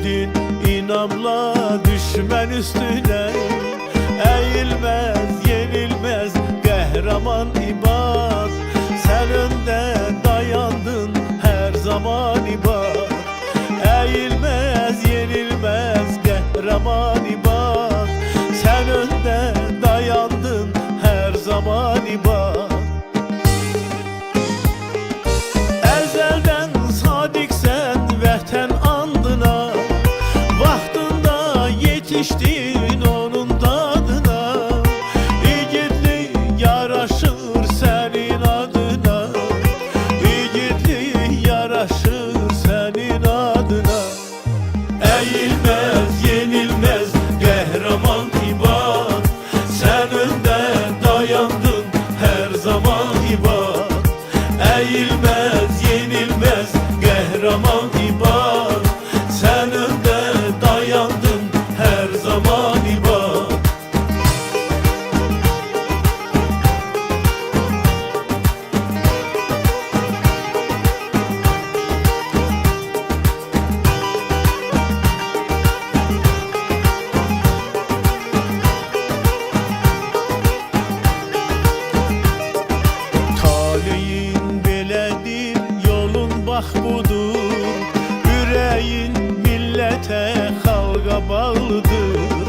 Verdin inamla düşman üstüne, eğilmez yenilmez kahraman ibad. Sen önde dayandın her zaman ibad. Eğilmez yenilmez kahraman ibad. Sen önde dayandın her zaman ibad. Ezelden sadıksen vətən andına, vaxtında yetişdin onun dadına. İgidlik yaraşır senin adına, İgidlik yaraşır senin adına. Eğilmez yenilmez kahraman ibad. Sen önde dayandın her zaman ibad. Eğilmez yenilmez kahraman ibad. Sen önde dayandın her zaman ibad. Taleyin belədir, yolun bax budur. Yüreğin millete, xalqa bağlıdır.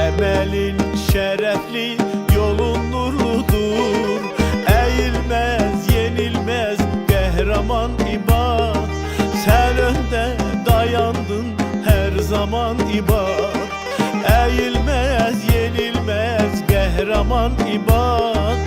Əməlin şərəfli, yolun nurludur. Eğilmez yenilmez kahraman ibad. Sen önde dayandın her zaman ibad. Eğilmez yenilmez kahraman ibad.